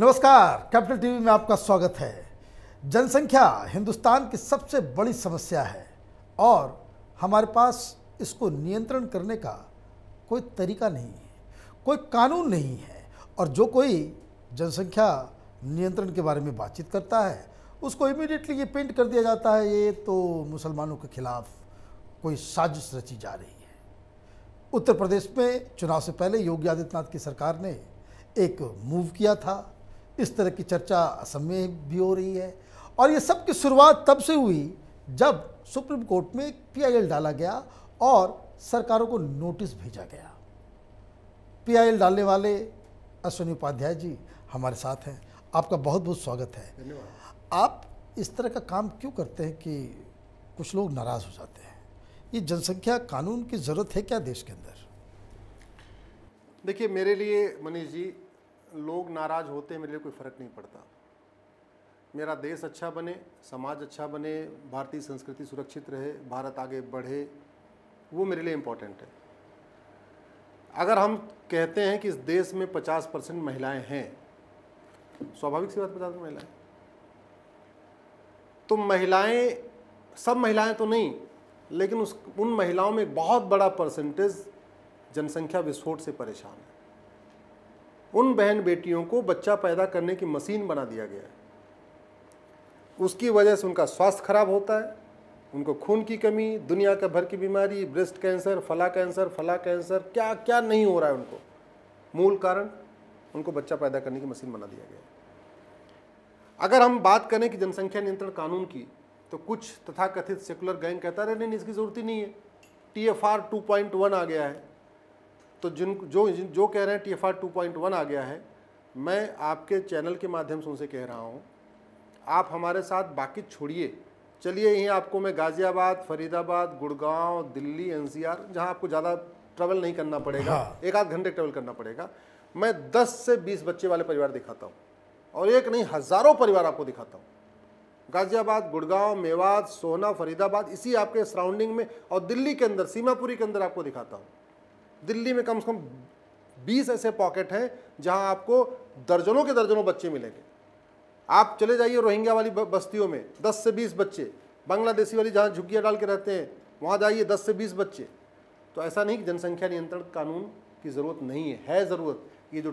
नमस्कार, capital TV में आपका स्वागत है। जनसंख्या हिंदुस्तान की सबसे बड़ी समस्या है और हमारे पास इसको नियंत्रण करने का कोई तरीका नहीं है, कोई कानून नहीं है। और जो कोई जनसंख्या नियंत्रण के बारे में बातचीत करता है उसको इमीडिएटली ये पेंट कर दिया जाता है, ये तो मुसलमानों के खिलाफ कोई साजिश रची जा रही है। उत्तर प्रदेश में चुनाव से पहले योगी आदित्यनाथ की सरकार ने एक मूव किया था। इस तरह की चर्चा असम में भी हो रही है और ये सब की शुरुआत तब से हुई जब सुप्रीम कोर्ट में एक PIL डाला गया और सरकारों को नोटिस भेजा गया। PIL डालने वाले अश्विनी उपाध्याय जी हमारे साथ हैं, आपका बहुत बहुत स्वागत है। धन्यवाद। आप इस तरह का काम क्यों करते हैं कि कुछ लोग नाराज़ हो जाते हैं? ये जनसंख्या कानून की ज़रूरत है क्या देश के अंदर? देखिए, मेरे लिए मनीष जी, लोग नाराज होते हैं, मेरे लिए कोई फ़र्क नहीं पड़ता। मेरा देश अच्छा बने, समाज अच्छा बने, भारतीय संस्कृति सुरक्षित रहे, भारत आगे बढ़े, वो मेरे लिए इम्पोर्टेंट है। अगर हम कहते हैं कि इस देश में 50% महिलाएं हैं, स्वाभाविक सी बात 50% महिलाएं, तो महिलाएं, सब महिलाएं तो नहीं, लेकिन उन महिलाओं में एक बहुत बड़ा परसेंटेज जनसंख्या विस्फोट से परेशान है। उन बहन बेटियों को बच्चा पैदा करने की मशीन बना दिया गया है। उसकी वजह से उनका स्वास्थ्य खराब होता है, उनको खून की कमी, दुनिया का भर की बीमारी, ब्रेस्ट कैंसर, फला कैंसर, क्या क्या नहीं हो रहा है उनको। मूल कारण, उनको बच्चा पैदा करने की मशीन बना दिया गया है। अगर हम बात करें कि जनसंख्या नियंत्रण कानून की, तो कुछ तथाकथित सेकुलर गैंग कहता है नहीं, इसकी ज़रूरत ही नहीं है, TFR 2.1 आ गया है। तो जो कह रहे हैं TFR 2.1 आ गया है, मैं आपके चैनल के माध्यम से उनसे कह रहा हूँ, आप हमारे साथ बाकी छोड़िए, चलिए यहीं आपको मैं गाज़ियाबाद, फरीदाबाद, गुड़गांव, दिल्ली, NCR, जहाँ आपको ज़्यादा ट्रैवल नहीं करना पड़ेगा, एक आध घंटे ट्रैवल करना पड़ेगा, मैं 10 से 20 बच्चे वाले परिवार दिखाता हूँ, और एक नहीं हज़ारों परिवार आपको दिखाता हूँ। गाज़ियाबाद, गुड़गांव, मेवात, सोहना, फरीदाबाद, इसी आपके सराउंडिंग में, और दिल्ली के अंदर, सीमापुरी के अंदर आपको दिखाता हूँ। दिल्ली में कम से कम 20 ऐसे पॉकेट हैं जहां आपको दर्जनों के दर्जनों बच्चे मिलेंगे। आप चले जाइए रोहिंग्या वाली बस्तियों में, 10 से 20 बच्चे, बांग्लादेशी वाली जहां झुग्गियां डाल के रहते हैं वहां जाइए, 10 से 20 बच्चे। तो ऐसा नहीं कि जनसंख्या नियंत्रण कानून की ज़रूरत नहीं है ज़रूरत। ये जो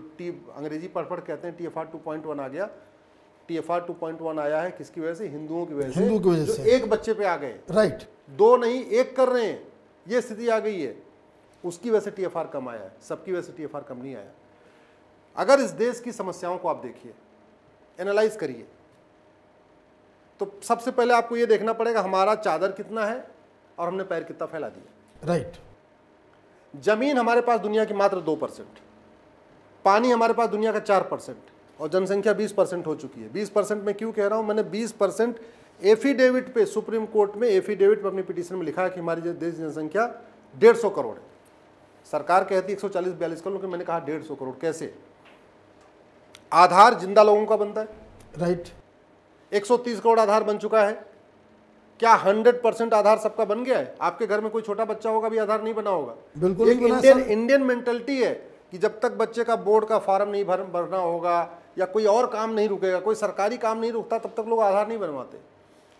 अंग्रेजी पढ़ कहते हैं TFR 2.1 आ गया, TFR 2.1 आया है किसकी वजह से? हिंदुओं की वजह से, जो एक बच्चे पे आ गए, राइट, 2 नहीं 1 कर रहे हैं, ये स्थिति आ गई है, उसकी वजह से TFR कम आया है, सबकी वजह से TFR कम नहीं आया। अगर इस देश की समस्याओं को आप देखिए, एनालाइज करिए, तो सबसे पहले आपको ये देखना पड़ेगा हमारा चादर कितना है और हमने पैर कितना फैला दिया। राइट। जमीन हमारे पास दुनिया की मात्र 2%, पानी हमारे पास दुनिया का 4%, और जनसंख्या 20% हो चुकी है। 20% में क्यों कह रहा हूं मैंने? 20% एफिडेविट पे, सुप्रीम कोर्ट में एफिडेविट पे अपनी पिटीशन में लिखा है कि हमारी देश की जनसंख्या 150 करोड़ है। सरकार कहती है 140-42 करोड़, मैंने कहा 150 करोड़ कैसे? आधार जिंदा लोगों का बनता है, राइट। 130 करोड़ आधार बन चुका है। क्या 100% आधार सबका बन गया है? आपके घर में कोई छोटा बच्चा होगा भी आधार नहीं बना होगा। बिल्कुल एक इंडियन मेंटलिटी है कि जब तक बच्चे का बोर्ड का फॉर्म नहीं भरना होगा या कोई और काम नहीं रुकेगा, कोई सरकारी काम नहीं रुकता, तब तक लोग आधार नहीं बनवाते।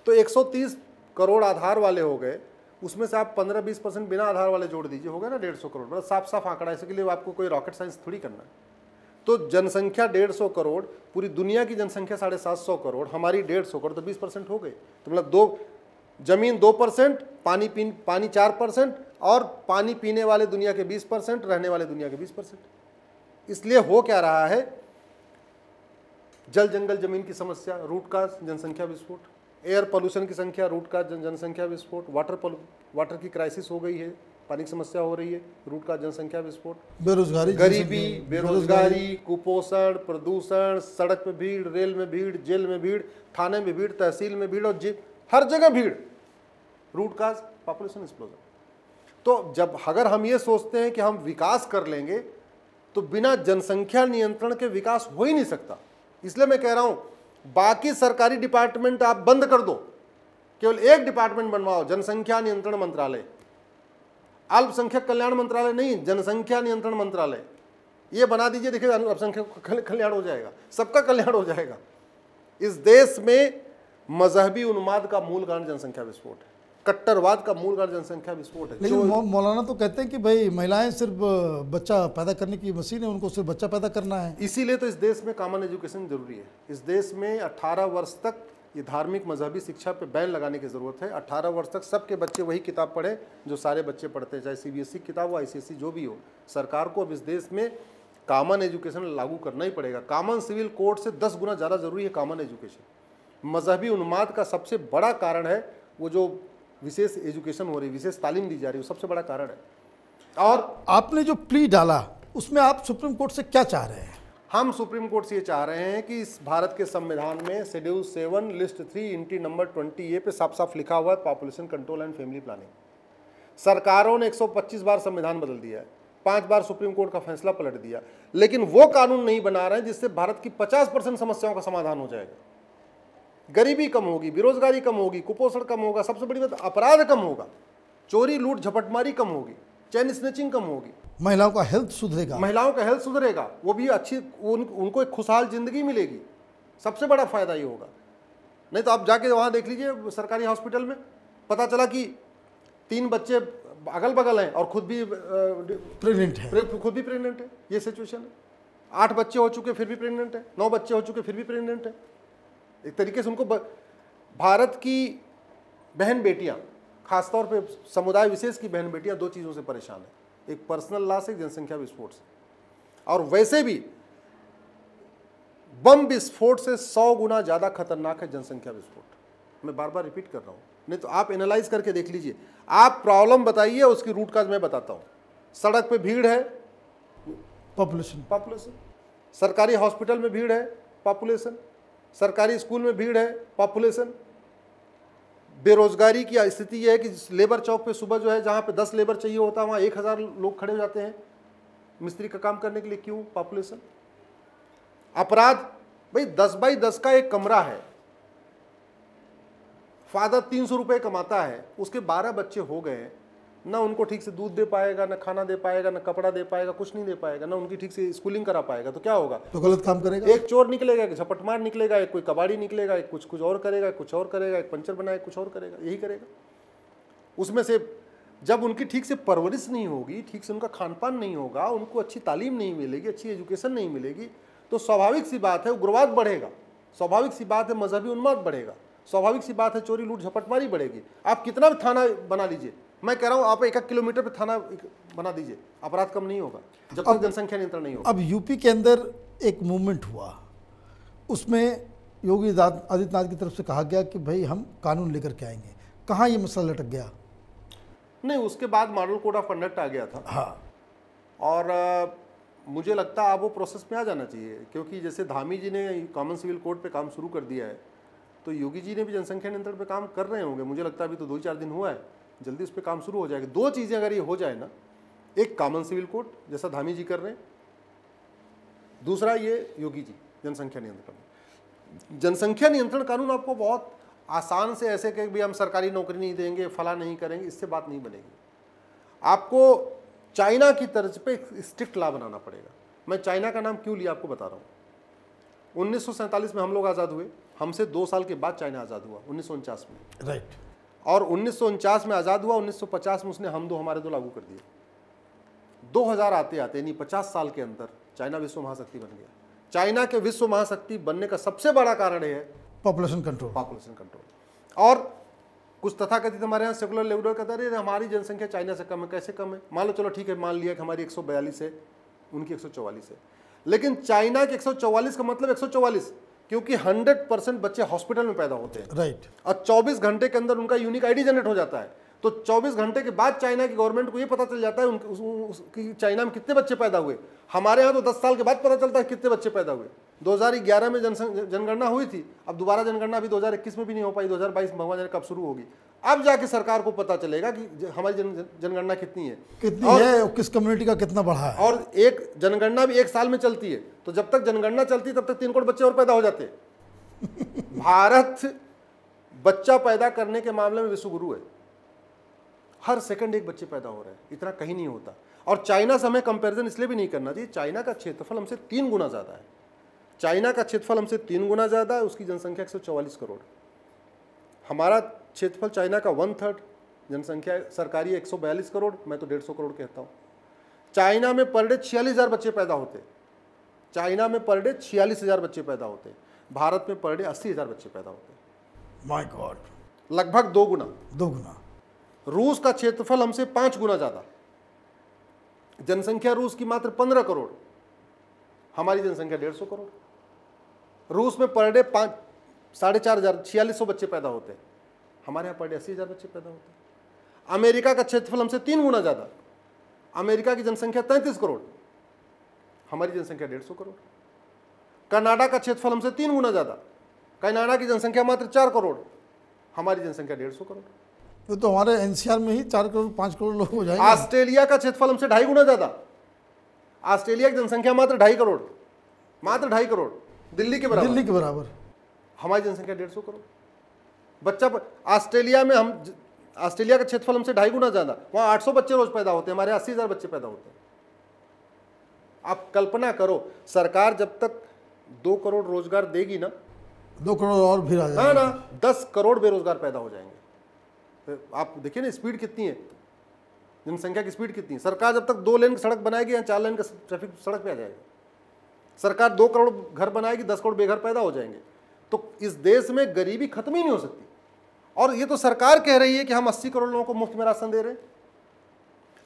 तो 130 करोड़ आधार वाले हो गए, उसमें से आप 15-20% बिना आधार वाले जोड़ दीजिए, हो गया ना 150 करोड़। बड़ा साफ साफ आंकड़ा है, इसके लिए आपको कोई रॉकेट साइंस थोड़ी करना है। तो जनसंख्या 150 करोड़, पूरी दुनिया की जनसंख्या 750 करोड़, हमारी 150 करोड़, तो 20% हो गए। तो मतलब जमीन 2%, पानी 4%, और पानी पीने वाले दुनिया के 20%, रहने वाले दुनिया के 20%। इसलिए हो क्या रहा है? जल जंगल जमीन की समस्या, रूट काज जनसंख्या विस्फोट, एयर पोल्यूशन की संख्या, रूट का जनसंख्या विस्फोट, वाटर की क्राइसिस हो गई है, पानी की समस्या हो रही है, रूट का जनसंख्या विस्फोट, बेरोजगारी, गरीबी, बेरोजगारी, कुपोषण, प्रदूषण, सड़क पे भीड़, रेल में भीड़, जेल में भीड़, थाने में भीड़, तहसील में भीड़, और हर जगह भीड़, रूट काज पॉपुलेशन एक्सप्लोजन। तो जब अगर हम ये सोचते हैं कि हम विकास कर लेंगे, तो बिना जनसंख्या नियंत्रण के विकास हो ही नहीं सकता। इसलिए मैं कह रहा हूं, बाकी सरकारी डिपार्टमेंट आप बंद कर दो, केवल एक डिपार्टमेंट बनवाओ, जनसंख्या नियंत्रण मंत्रालय। अल्पसंख्यक कल्याण मंत्रालय नहीं, जनसंख्या नियंत्रण मंत्रालय। ये बना दीजिए, देखिए अल्पसंख्यक का कल्याण हो जाएगा, सबका कल्याण हो जाएगा। इस देश में मजहबी उन्माद का मूल कारण जनसंख्या विस्फोट है, कट्टरवाद का मूल कारण जनसंख्या विस्फोट है। लेकिन मौलाना तो कहते हैं कि भाई महिलाएं सिर्फ बच्चा पैदा करने की मशीन है, उनको सिर्फ बच्चा पैदा करना है। इसीलिए तो इस देश में कॉमन एजुकेशन जरूरी है। इस देश में 18 वर्ष तक ये धार्मिक मजहबी शिक्षा पे बैन लगाने की ज़रूरत है। 18 वर्ष तक सबके बच्चे वही किताब पढ़ें जो सारे बच्चे पढ़ते हैं, चाहे सीबीएसई किताब हो, ICSE जो भी हो। सरकार को अब इस देश में कॉमन एजुकेशन लागू करना ही पड़ेगा। कॉमन सिविल कोड से 10 गुना ज़्यादा ज़रूरी है कॉमन एजुकेशन। मजहबी उन्माद का सबसे बड़ा कारण है वो जो विशेष एजुकेशन हो रही, विशेष तालीम दी जा रही है, वो सबसे बड़ा कारण है। और आपने जो प्ली डाला उसमें आप सुप्रीम कोर्ट से क्या चाह रहे हैं? हम सुप्रीम कोर्ट से ये चाह रहे हैं कि इस भारत के संविधान में शेड्यूल 7 लिस्ट 3 इंटी नंबर 20A पे साफ साफ लिखा हुआ है population control and family planning. सरकारों ने 125 बार संविधान बदल दिया है, 5 बार सुप्रीम कोर्ट का फैसला पलट दिया, लेकिन वो कानून नहीं बना रहे हैं जिससे भारत की 50% समस्याओं का समाधान हो जाएगा। गरीबी कम होगी, बेरोजगारी कम होगी, कुपोषण कम होगा, सबसे बड़ी बात अपराध कम होगा, चोरी लूट झपटमारी कम होगी, चेन स्नैचिंग कम होगी, महिलाओं का हेल्थ सुधरेगा, महिलाओं का हेल्थ सुधरेगा, वो भी अच्छी उनको एक खुशहाल जिंदगी मिलेगी। सबसे बड़ा फायदा ये होगा। नहीं तो आप जाके वहाँ देख लीजिए सरकारी हॉस्पिटल में, पता चला कि 3 बच्चे अगल बगल हैं और खुद भी प्रेग्नेंट है, ये सिचुएशन है। 8 बच्चे हो चुके फिर भी प्रेग्नेंट है, 9 बच्चे हो चुके फिर भी प्रेग्नेंट है। एक तरीके से उनको भारत की बहन बेटियां, खासतौर पे समुदाय विशेष की बहन बेटियां 2 चीज़ों से परेशान है, एक पर्सनल लॉस, एक जनसंख्या विस्फोट से। और वैसे भी बम विस्फोट से 100 गुना ज़्यादा खतरनाक है जनसंख्या विस्फोट। मैं बार बार रिपीट कर रहा हूँ, नहीं तो आप एनालाइज करके देख लीजिए। आप प्रॉब्लम बताइए, उसकी रूट काज मैं बताता हूँ। सड़क पे भीड़ है, पॉपुलेशन। सरकारी हॉस्पिटल में भीड़ है, पॉपुलेशन। सरकारी स्कूल में भीड़ है, पॉपुलेशन। बेरोजगारी की स्थिति यह है कि लेबर चौक पे सुबह जो है जहाँ पे 10 लेबर चाहिए होता है वहाँ 1000 लोग खड़े हो जाते हैं मिस्त्री का काम करने के लिए। क्यों? पॉपुलेशन। अपराध, भाई 10 बाई 10 का एक कमरा है, फादर 300 रुपये कमाता है, उसके 12 बच्चे हो गए, ना उनको ठीक से दूध दे पाएगा, ना खाना दे पाएगा, ना कपड़ा दे पाएगा, कुछ नहीं दे पाएगा, ना उनकी ठीक से स्कूलिंग करा पाएगा, तो क्या होगा? तो गलत काम करेगा। एक चोर निकलेगा, एक झपटमार निकलेगा, एक कोई कबाड़ी निकलेगा, एक कुछ और करेगा, कुछ और करेगा, एक पंचर बनाए कुछ और करेगा, यही करेगा। उसमें से जब उनकी ठीक से परवरिश नहीं होगी, ठीक से उनका खान पान नहीं होगा, उनको अच्छी तालीम नहीं मिलेगी, अच्छी एजुकेशन नहीं मिलेगी, तो स्वाभाविक सी बात है उग्रवाद बढ़ेगा, स्वाभाविक सी बात है मजहबी उन्माद बढ़ेगा, स्वाभाविक सी बात है चोरी लूट झपटमारी बढ़ेगी। आप कितना भी थाना बना लीजिए, मैं कह रहा हूं आप 1 किलोमीटर पे थाना बना दीजिए, अपराध कम नहीं होगा जब तक जनसंख्या नियंत्रण नहीं होगा। अब यूपी के अंदर एक मूवमेंट हुआ, उसमें योगी आदित्यनाथ की तरफ से कहा गया कि भाई हम कानून लेकर के आएंगे। कहाँ ये मसला लटक गया? नहीं, उसके बाद मॉडल कोड ऑफ कंडक्ट आ गया था। हाँ, और मुझे लगता है अब वो प्रोसेस में आ जाना चाहिए, क्योंकि जैसे धामी जी ने कॉमन सिविल कोड पे काम शुरू कर दिया है, तो योगी जी ने भी जनसंख्या नियंत्रण पे काम कर रहे होंगे। मुझे लगता है अभी तो 2-4 दिन हुआ है, जल्दी उस पर काम शुरू हो जाएगा। 2 चीज़ें अगर ये हो जाए ना, एक कॉमन सिविल कोड जैसा धामी जी कर रहे हैं, दूसरा ये योगी जी जनसंख्या नियंत्रण। जनसंख्या नियंत्रण कानून आपको बहुत आसान से ऐसे कि भाई हम सरकारी नौकरी नहीं देंगे, फला नहीं करेंगे, इससे बात नहीं बनेगी। आपको चाइना की तर्ज पे स्ट्रिक्ट लॉ बनाना पड़ेगा। मैं चाइना का नाम क्यों लिया आपको बता रहा हूँ। 1947 में हम लोग आज़ाद हुए, हमसे 2 साल के बाद चाइना आज़ाद हुआ 1949 में, राइट। और 1949 में आज़ाद हुआ, 1950 में उसने हम दो हमारे दो लागू कर दिए। 2000 आते आते यानी 50 साल के अंदर चाइना विश्व महाशक्ति बन गया। चाइना के विश्व महाशक्ति बनने का सबसे बड़ा कारण है पॉपुलेशन कंट्रोल। और कुछ तथाकथित हमारे यहाँ सेकुलर लेवल कहता है हमारी जनसंख्या चाइना से कम है। कैसे कम है? मान लो, चलो ठीक है, मान लिया कि हमारी 142 है, उनकी 144 है, लेकिन चाइना के 144 का मतलब 144, क्योंकि 100% बच्चे हॉस्पिटल में पैदा होते हैं, राइट। और 24 घंटे के अंदर उनका यूनिक आईडी जनरेट हो जाता है। तो 24 घंटे के बाद चाइना की गवर्नमेंट को ये पता चल जाता है कि चाइना में कितने बच्चे पैदा हुए। हमारे यहाँ तो 10 साल के बाद पता चलता है कितने बच्चे पैदा हुए। 2011 में जनगणना हुई थी, अब दोबारा जनगणना अभी 2021 में भी नहीं हो पाई, 2022 भगवान जाने कब शुरू होगी। अब जाके सरकार को पता चलेगा कि हमारी जनगणना कितनी है, है, किस कम्युनिटी का कितना बढ़ा है। और एक जनगणना भी 1 साल में चलती है, तो जब तक जनगणना चलती है तब तक 3 करोड़ बच्चे और पैदा हो जाते हैं। भारत बच्चा पैदा करने के मामले में विश्व गुरु है। हर सेकंड एक बच्चे पैदा हो रहे हैं, इतना कहीं नहीं होता। और चाइना से हमें कंपैरिजन इसलिए भी नहीं करना चाहिए, चाइना का क्षेत्रफल हमसे 3 गुना ज़्यादा है। चाइना का क्षेत्रफल हमसे 3 गुना ज़्यादा है, उसकी जनसंख्या 144 करोड़। हमारा क्षेत्रफल चाइना का 1/3, जनसंख्या सरकारी 142 करोड़, मैं तो 150 करोड़ कहता हूँ। चाइना में पर डे 46,000 बच्चे पैदा होते, चाइना में पर डे 46,000 बच्चे पैदा होते, भारत में पर डे 80,000 बच्चे पैदा होते। माय गॉड, लगभग 2 गुना। 2 गुना। रूस का क्षेत्रफल हमसे 5 गुना ज़्यादा, जनसंख्या रूस की मात्र 15 करोड़, हमारी जनसंख्या 150 करोड़। रूस में पर डे 4,500 4600 बच्चे पैदा होते हैं, हमारे यहाँ पर डे 80,000 बच्चे पैदा होते हैं। अमेरिका का क्षेत्रफल हमसे 3 गुना ज़्यादा, अमेरिका की जनसंख्या 33 करोड़, हमारी जनसंख्या 150 करोड़। कनाडा का क्षेत्रफल हमसे 3 गुना ज़्यादा, कनाडा की जनसंख्या मात्र 4 करोड़, हमारी जनसंख्या 150 करोड़। तो हमारे एनसीआर में ही 4 करोड़ 5 करोड़ लोग हो जाएंगे। ऑस्ट्रेलिया का क्षेत्रफल हमसे 2.5 गुना ज़्यादा, ऑस्ट्रेलिया की जनसंख्या मात्र 2.5 करोड़, मात्र 2.5 करोड़, दिल्ली के बराबर, दिल्ली के बराबर। हमारी जनसंख्या 150 करोड़। बच्चा ऑस्ट्रेलिया में हम, ऑस्ट्रेलिया का क्षेत्रफल हमसे 2.5 गुना ज़्यादा, वहाँ 800 बच्चे रोज पैदा होते हैं, हमारे 80,000 बच्चे पैदा होते हैं। आप कल्पना करो, सरकार जब तक 2 करोड़ रोजगार देगी ना, 2 करोड़ और भी आ है जाएगा ना, 10 करोड़ बेरोजगार पैदा हो जाएंगे। तो आप देखिए ना स्पीड कितनी है, जनसंख्या की स्पीड कितनी है। सरकार जब तक 2 लेन की सड़क बनाएगी या 4 लेन का ट्रैफिक सड़क पे आ जाएगा। सरकार 2 करोड़ घर बनाएगी, 10 करोड़ बेघर पैदा हो जाएंगे। तो इस देश में गरीबी खत्म ही नहीं हो सकती। और ये तो सरकार कह रही है कि हम 80 करोड़ लोगों को मुफ्त में राशन दे रहे हैं।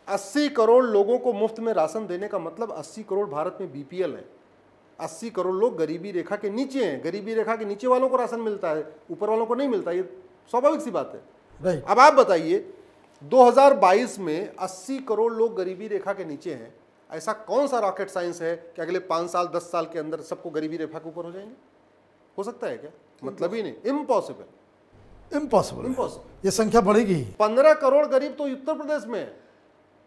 80 करोड़ लोगों को मुफ्त में राशन देने का मतलब 80 करोड़ भारत में बीपीएल है। 80 करोड़ लोग गरीबी रेखा के नीचे हैं। गरीबी रेखा के नीचे वालों को राशन मिलता है, ऊपर वालों को नहीं मिलता, ये स्वाभाविक सी बात है। राइट। अब आप बताइए, 2022 में 80 करोड़ लोग गरीबी रेखा के नीचे हैं, ऐसा कौन सा रॉकेट साइंस है कि अगले 5 साल 10 साल के अंदर सबको गरीबी रेखा के ऊपर हो जाएंगे? हो सकता है क्या? मतलब ही नहीं, इम्पॉसिबल, इम्पॉसिबल। इम्पॉसिबल। ये संख्या बढ़ेगी। 15 करोड़ गरीब तो उत्तर प्रदेश में है।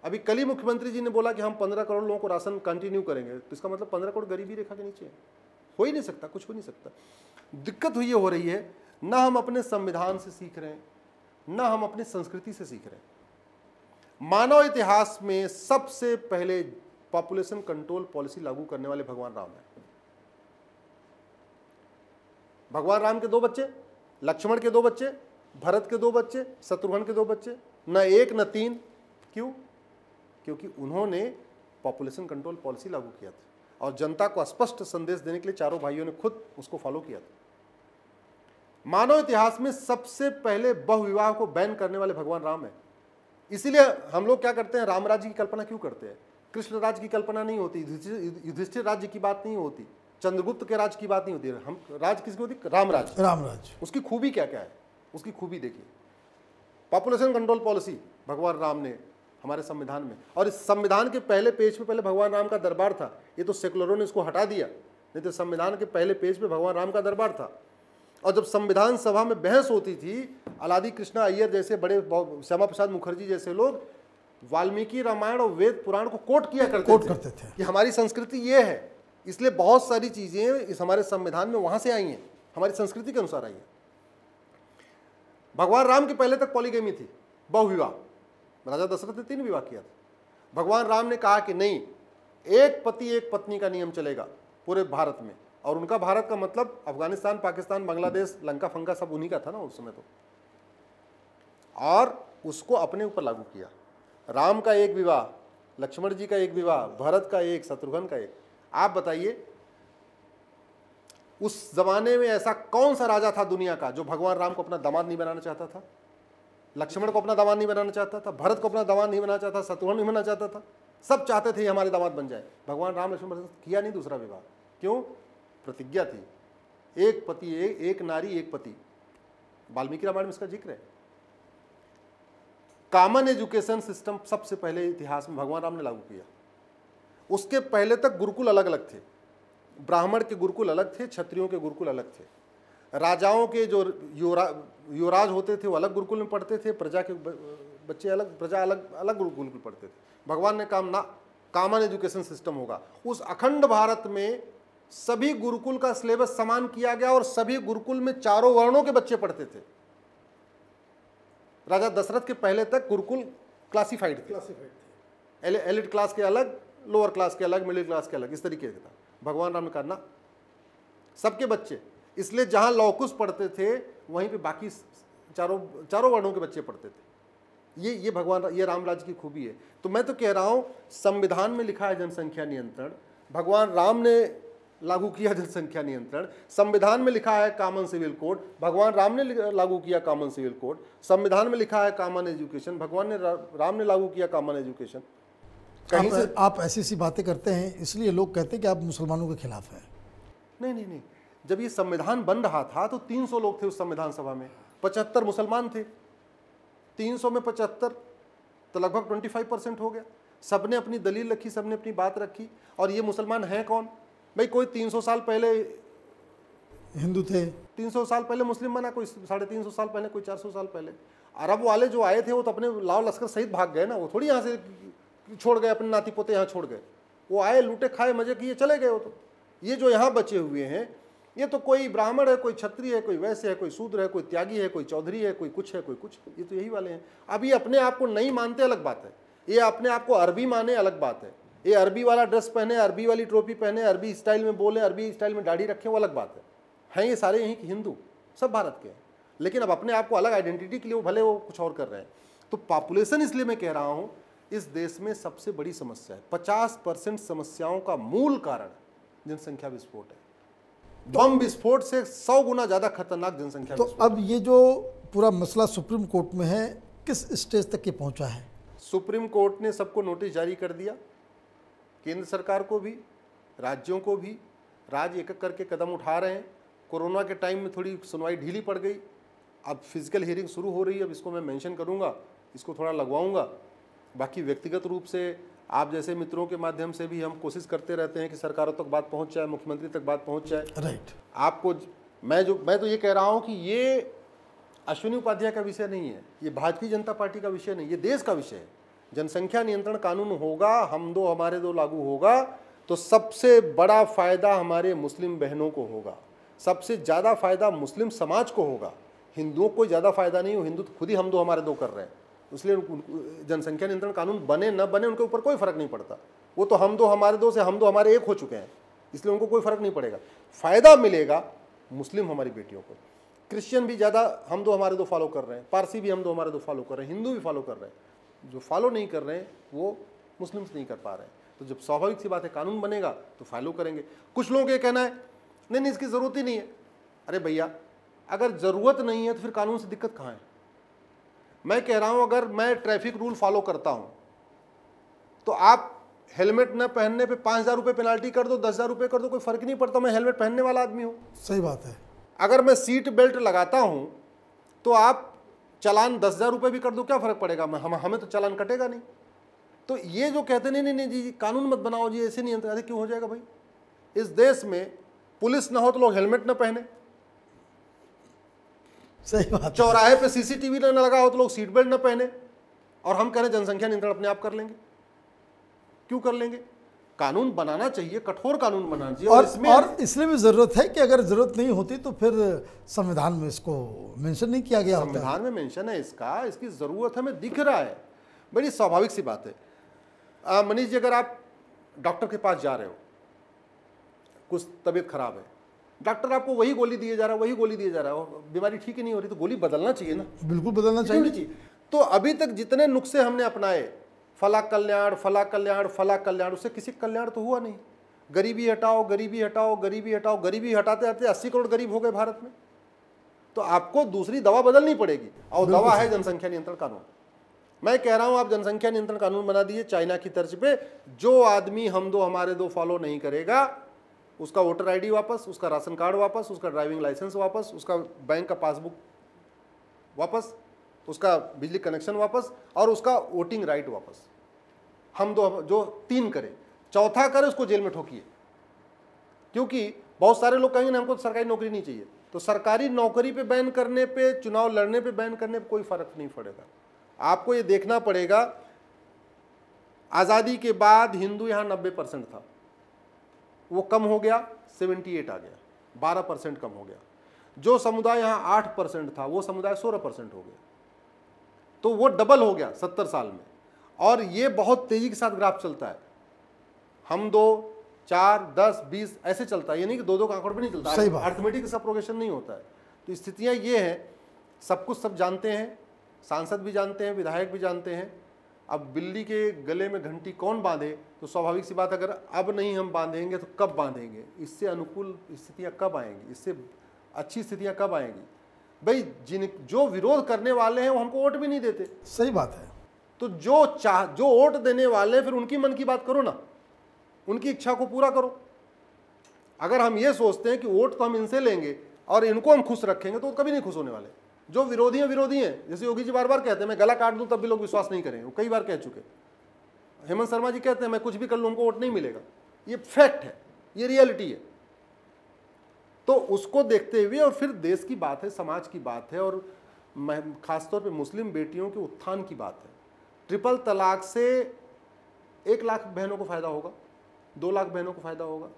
अभी कल ही मुख्यमंत्री जी ने बोला कि हम 15 करोड़ लोगों को राशन कंटिन्यू करेंगे, तो इसका मतलब 15 करोड़ गरीबी रेखा के नीचे है। हो ही नहीं सकता, कुछ हो नहीं सकता। दिक्कत हुई हो रही है, ना हम अपने संविधान से सीख रहे हैं, ना हम अपनी संस्कृति से सीख रहे हैं। मानव इतिहास में सबसे पहले पॉपुलेशन कंट्रोल पॉलिसी लागू करने वाले भगवान राम है। भगवान राम के 2 बच्चे, लक्ष्मण के 2 बच्चे, भरत के 2 बच्चे, शत्रुघ्न के 2 बच्चे, न 1 न 3। क्यों? क्योंकि उन्होंने पॉपुलेशन कंट्रोल पॉलिसी लागू किया था और जनता को स्पष्ट संदेश देने के लिए चारों भाइयों ने खुद उसको फॉलो किया था। मानव इतिहास में सबसे पहले बहुविवाह को बैन करने वाले भगवान राम है। इसीलिए हम लोग क्या करते हैं, राम राज्य की कल्पना क्यों करते हैं? कृष्ण राज्य की कल्पना नहीं होती, युधिष्ठिर राज्य की बात नहीं होती, चंद्रगुप्त के राज्य की बात नहीं होती। हम राज किसकी होती? राम राज्य। राम राज्य। उसकी खूबी क्या क्या है? उसकी खूबी देखिए, पॉपुलेशन कंट्रोल पॉलिसी भगवान राम ने हमारे संविधान में, और इस संविधान के पहले पेज पे पहले भगवान राम का दरबार था। ये तो सेकुलरों ने इसको हटा दिया, नहीं तो संविधान के पहले पेज पे भगवान राम का दरबार था। और जब संविधान सभा में बहस होती थी, अलादी कृष्णा अय्यर जैसे बड़े, श्यामा प्रसाद मुखर्जी जैसे लोग वाल्मीकि रामायण और वेद पुराण को कोट किया करते थे कि हमारी संस्कृति ये है। इसलिए बहुत सारी चीजें इस हमारे संविधान में वहां से आई हैं, हमारी संस्कृति के अनुसार आई है। भगवान राम के पहले तक पॉलीगेमी थी, बहुविवाह। राजा दशरथ ने 3 विवाह किया था। भगवान राम ने कहा कि नहीं, एक पति एक पत्नी का नियम चलेगा पूरे भारत में। और उनका भारत का मतलब अफगानिस्तान, पाकिस्तान, बांग्लादेश, लंका फंका सब उन्हीं का था ना उस समय तो। और उसको अपने ऊपर लागू किया। राम का 1 विवाह, लक्ष्मण जी का 1 विवाह, भरत का 1, शत्रुघ्न का 1। आप बताइए, उस जमाने में ऐसा कौन सा राजा था दुनिया का जो भगवान राम को अपना दामाद नहीं बनाना चाहता था? लक्ष्मण को अपना दामाद नहीं बनाना चाहता था, भरत को अपना दामाद नहीं बनाना चाहता, शत्रुघ्न नहीं बनाना चाहता था। सब चाहते थे हमारे दामाद बन जाए। भगवान राम लक्ष्मण भरत किया नहीं दूसरा विवाह। क्यों? प्रतिज्ञा थी, 1 पति 1 नारी 1 पति। वाल्मीकि रामायण में इसका जिक्र है। कॉमन एजुकेशन सिस्टम सबसे पहले इतिहास में भगवान राम ने लागू किया। उसके पहले तक गुरुकुल अलग अलग थे। ब्राह्मण के गुरुकुल अलग थे, क्षत्रियों के गुरुकुल अलग थे। राजाओं के जो युवराज होते थे वो अलग गुरुकुल में पढ़ते थे, प्रजा के बच्चे अलग, प्रजा अलग अलग गुरुकुल पढ़ते थे। भगवान ने कॉमन एजुकेशन सिस्टम होगा। उस अखंड भारत में सभी गुरुकुल का सिलेबस समान किया गया और सभी गुरुकुल में चारों वर्णों के बच्चे पढ़ते थे। राजा दशरथ के पहले तक गुरुकुल क्लासिफाइड थे, एलिट क्लास के अलग, लोअर क्लास के अलग, मिडिल क्लास के अलग, इस तरीके से था। भगवान राम ने करना सबके बच्चे, इसलिए जहां लौकुश पढ़ते थे वहीं पे बाकी चारों वर्णों के बच्चे पढ़ते थे। ये भगवान, ये राम राज्य की खूबी है। तो मैं तो कह रहा हूं, संविधान में लिखा है जनसंख्या नियंत्रण, भगवान राम ने लागू किया जनसंख्या नियंत्रण, संविधान में लिखा है कॉमन सिविल कोड, भगवान राम ने लागू किया कॉमन सिविल कोड, संविधान में लिखा है कॉमन एजुकेशन, भगवान ने राम ने लागू किया कॉमन एजुकेशन। कहीं से आप ऐसी सी बातें करते हैं इसलिए लोग कहते हैं कि आप मुसलमानों के खिलाफ हैं। नहीं, जब ये संविधान बन रहा था तो 300 लोग थे उस संविधान सभा में, 75 मुसलमान थे। 300 में 75 तो लगभग 25% हो गया। सबने अपनी दलील रखी, सबने अपनी बात रखी। और ये मुसलमान हैं कौन भाई? कोई 300 साल पहले हिंदू थे, 300 साल पहले मुस्लिम बना, कोई 350 साल पहले, कोई 400 साल पहले। अरब वाले जो आए थे वो तो अपने लाव लश्कर सहित भाग गए ना, वो थोड़ी यहाँ से छोड़ गए, अपने नाती पोते यहाँ छोड़ गए। वो आए, लूटे, खाए, मजे किए, चले गए। वो तो ये जो यहाँ बचे हुए हैं, ये तो कोई ब्राह्मण है, कोई क्षत्रिय है, कोई वैश्य है, कोई शूद्र है, कोई त्यागी है, कोई चौधरी है, कोई कुछ है, कोई कुछ। ये तो यही वाले हैं। अब ये अपने आप को नहीं मानते, अलग बात है। ये अपने आप को अरबी माने, अलग बात है। ये अरबी वाला ड्रेस पहने, अरबी वाली टोपी पहने, अरबी स्टाइल में बोले, अरबी स्टाइल में दाढ़ी रखें, वो अलग बात है। हैं ये सारे यहीं के हिंदू, सब भारत के हैं, लेकिन अब अपने आप को अलग आइडेंटिटी के लिए वो भले वो कुछ और कर रहे हैं। तो पॉपुलेशन, इसलिए मैं कह रहा हूँ, इस देश में सबसे बड़ी समस्या है। 50% समस्याओं का मूल कारण जनसंख्या विस्फोट है। बम विस्फोट से 100 गुना ज्यादा खतरनाक जनसंख्या विस्फोट। तो अब ये जो पूरा मसला सुप्रीम कोर्ट में है, किस स्टेज तक ये पहुंचा है? सुप्रीम कोर्ट ने सबको नोटिस जारी कर दिया, केंद्र सरकार को भी, राज्यों को भी। राज्य एक एक करके कदम उठा रहे हैं। कोरोना के टाइम में थोड़ी सुनवाई ढीली पड़ गई, अब फिजिकल हियरिंग शुरू हो रही है। अब इसको मैं मेंशन करूंगा, इसको थोड़ा लगवाऊंगा। बाकी व्यक्तिगत रूप से आप जैसे मित्रों के माध्यम से भी हम कोशिश करते रहते हैं कि सरकारों तक बात पहुंच जाए, मुख्यमंत्री तक बात पहुंच जाए। राइट। आपको मैं तो ये कह रहा हूं कि ये अश्विनी उपाध्याय का विषय नहीं है, ये भारतीय जनता पार्टी का विषय नहीं, ये देश का विषय है। जनसंख्या नियंत्रण कानून होगा, हम दो हमारे दो लागू होगा, तो सबसे बड़ा फायदा हमारे मुस्लिम बहनों को होगा, सबसे ज़्यादा फायदा मुस्लिम समाज को होगा। हिंदुओं को ज़्यादा फायदा नहीं हो, हिंदू तो खुद ही हम दो हमारे दो कर रहे हैं। इसलिए जनसंख्या नियंत्रण कानून बने न बने उनके ऊपर कोई फर्क नहीं पड़ता। वो तो हम दो हमारे दो से हम दो हमारे एक हो चुके हैं, इसलिए उनको कोई फर्क नहीं पड़ेगा। फायदा मिलेगा मुस्लिम हमारी बेटियों को। क्रिश्चियन भी ज़्यादा हम दो हमारे दो फॉलो कर रहे हैं, पारसी भी हम दो हमारे दो फॉलो कर रहे हैं, हिंदू भी फॉलो कर रहे हैं। जो फॉलो नहीं कर रहे हैं वो मुस्लिम्स नहीं कर पा रहे हैं। तो जब स्वाभाविक सी बात है, कानून बनेगा तो फॉलो करेंगे। कुछ लोगों का कहना है नहीं इसकी ज़रूरत ही नहीं है। अरे भैया, अगर ज़रूरत नहीं है तो फिर कानून से दिक्कत कहाँ है? मैं कह रहा हूं, अगर मैं ट्रैफिक रूल फॉलो करता हूं तो आप हेलमेट न पहनने पे 5,000 रुपये पेनाल्टी कर दो, 10,000 रुपये कर दो, कोई फर्क नहीं पड़ता। मैं हेलमेट पहनने वाला आदमी हूं। सही बात है। अगर मैं सीट बेल्ट लगाता हूं तो आप चालान 10,000 रुपये भी कर दो, क्या फ़र्क पड़ेगा? हमें तो चालान कटेगा नहीं। तो ये जो कहते नहीं जी कानून मत बनाओ जी, ऐसे नहीं, अरे क्यों हो जाएगा भाई? इस देश में पुलिस ना हो तो लोग हेलमेट न पहने, सही बात। चौराहे पे सीसीटीवी न लगा हो तो लोग सीट बेल्ट न पहने, और हम कह रहे जनसंख्या नियंत्रण अपने आप कर लेंगे। क्यों कर लेंगे? कानून बनाना चाहिए, कठोर कानून बनाना चाहिए। और इसलिए भी जरूरत है कि अगर जरूरत नहीं होती तो फिर संविधान में इसको मेंशन नहीं किया गया। संविधान में मेंशन है इसका, इसकी जरूरत हमें दिख रहा है। बड़ी स्वाभाविक सी बात है। मनीष जी, अगर आप डॉक्टर के पास जा रहे हो, कुछ तबीयत खराब है, डॉक्टर आपको वही गोली दिए जा रहा है, वही गोली दिए जा रहा है, बीमारी ठीक ही नहीं हो रही, तो गोली बदलना चाहिए ना। बिल्कुल बदलना चाहिए। तो अभी तक जितने नुस्खे हमने अपनाए, फला कल्याण फला कल्याण फला कल्याण, उससे किसी कल्याण तो हुआ नहीं। गरीबी हटाओ, गरीबी हटाओ, गरीबी हटाओ, गरीबी हटाते हटाते 80 करोड़ गरीब हो गए भारत में। तो आपको दूसरी दवा बदलनी पड़ेगी, और दवा है जनसंख्या नियंत्रण कानून। मैं कह रहा हूं आप जनसंख्या नियंत्रण कानून बना दिए चाइना की तर्ज पे। जो आदमी हम दो हमारे दो फॉलो नहीं करेगा, उसका वोटर आईडी वापस, उसका राशन कार्ड वापस, उसका ड्राइविंग लाइसेंस वापस, उसका बैंक का पासबुक वापस, उसका बिजली कनेक्शन वापस, और उसका वोटिंग राइट वापस। हम दो जो 3 करे, चौथा करे उसको जेल में ठोकिए। क्योंकि बहुत सारे लोग कहेंगे ना हमको सरकारी नौकरी नहीं चाहिए, तो सरकारी नौकरी पे बैन करने पे, चुनाव लड़ने पे बैन करने पे कोई फर्क नहीं पड़ेगा। आपको ये देखना पड़ेगा, आज़ादी के बाद हिंदू यहाँ 90% था, वो कम हो गया 78 आ गया, 12% कम हो गया। जो समुदाय यहाँ 8% था वो समुदाय 16% हो गया। तो वो डबल हो गया 70 साल में। और ये बहुत तेजी के साथ ग्राफ चलता है, हम 2, 4, 10, 20 ऐसे चलता है, ये नहीं कि 2-2 का आंकड़ पे नहीं चलता, अर्थमेटिक इसका प्रोग्रेशन नहीं होता है। तो स्थितियाँ ये हैं, सब कुछ सब जानते हैं, सांसद भी जानते हैं, विधायक भी जानते हैं। अब बिल्ली के गले में घंटी कौन बांधे, तो स्वाभाविक सी बात, अगर अब नहीं हम बांधेंगे तो कब बांधेंगे, इससे अनुकूल स्थितियाँ कब आएंगी, इससे अच्छी स्थितियाँ कब आएंगी। भाई जो विरोध करने वाले हैं वो हमको वोट भी नहीं देते। सही बात है। तो जो वोट देने वाले, फिर उनकी मन की बात करो ना, उनकी इच्छा को पूरा करो। अगर हम ये सोचते हैं कि वोट तो हम इनसे लेंगे और इनको हम खुश रखेंगे, तो कभी नहीं खुश होने वाले। जो विरोधी हैं, जैसे योगी जी बार बार कहते हैं मैं गला काट दूं तब भी लोग विश्वास नहीं करेंगे, वो कई बार कह चुके। हेमंत शर्मा जी कहते हैं मैं कुछ भी कर लूं हमको वोट नहीं मिलेगा। ये फैक्ट है, ये रियलिटी है। तो उसको देखते हुए, और फिर देश की बात है, समाज की बात है, और खासतौर पे मुस्लिम बेटियों के उत्थान की बात है। ट्रिपल तलाक से 1 लाख बहनों को फायदा होगा, 2 लाख बहनों को फायदा होगा,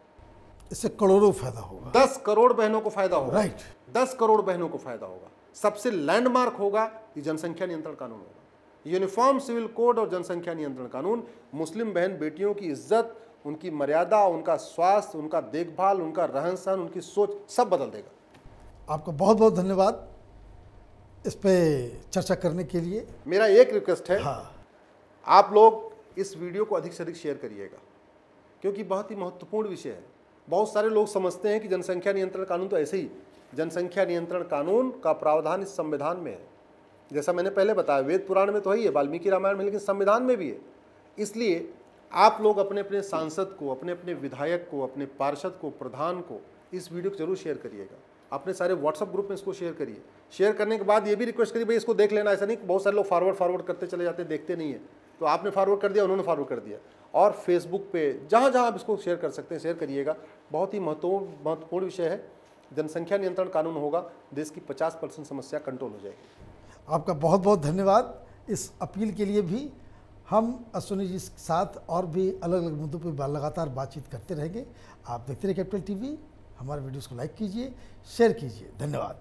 इससे करोड़ों फायदा होगा, 10 करोड़ बहनों को फायदा होगा। राइट, 10 करोड़ बहनों को फायदा होगा। सबसे लैंडमार्क होगा ये जनसंख्या नियंत्रण कानून होगा। यूनिफॉर्म सिविल कोड और जनसंख्या नियंत्रण कानून मुस्लिम बहन बेटियों की इज्जत, उनकी मर्यादा, उनका स्वास्थ्य, उनका देखभाल, उनका रहन सहन, उनकी सोच सब बदल देगा। आपका बहुत बहुत धन्यवाद इस पे चर्चा करने के लिए। मेरा एक रिक्वेस्ट है, हाँ, आप लोग इस वीडियो को अधिक से अधिक शेयर करिएगा, क्योंकि बहुत ही महत्वपूर्ण विषय है। बहुत सारे लोग समझते हैं कि जनसंख्या नियंत्रण कानून तो ऐसे ही, जनसंख्या नियंत्रण कानून का प्रावधान इस संविधान में है। जैसा मैंने पहले बताया, वेद पुराण में तो ही है, वाल्मीकि रामायण में, लेकिन संविधान में भी है। इसलिए आप लोग अपने अपने सांसद को, अपने अपने विधायक को, अपने पार्षद को, प्रधान को इस वीडियो को जरूर शेयर करिएगा। अपने सारे व्हाट्सएप ग्रुप में इसको शेयर करिए। शेयर करने के बाद ये भी रिक्वेस्ट करिए भाई इसको देख लेना। ऐसा नहीं, बहुत सारे लोग फॉरवर्ड करते चले जाते हैं, देखते नहीं है। तो आपने फॉरवर्ड कर दिया, उन्होंने फॉरवर्ड कर दिया। और फेसबुक पे जहाँ जहाँ आप इसको शेयर कर सकते हैं शेयर करिएगा। बहुत ही महत्वपूर्ण विषय है। जनसंख्या नियंत्रण कानून होगा, देश की 50% समस्या कंट्रोल हो जाएगी। आपका बहुत बहुत धन्यवाद इस अपील के लिए भी। हम अश्विनी जी के साथ और भी अलग अलग मुद्दों पर लगातार बातचीत करते रहेंगे। आप देखते रहिए कैपिटल टीवी। हमारे वीडियोस को लाइक कीजिए, शेयर कीजिए। धन्यवाद।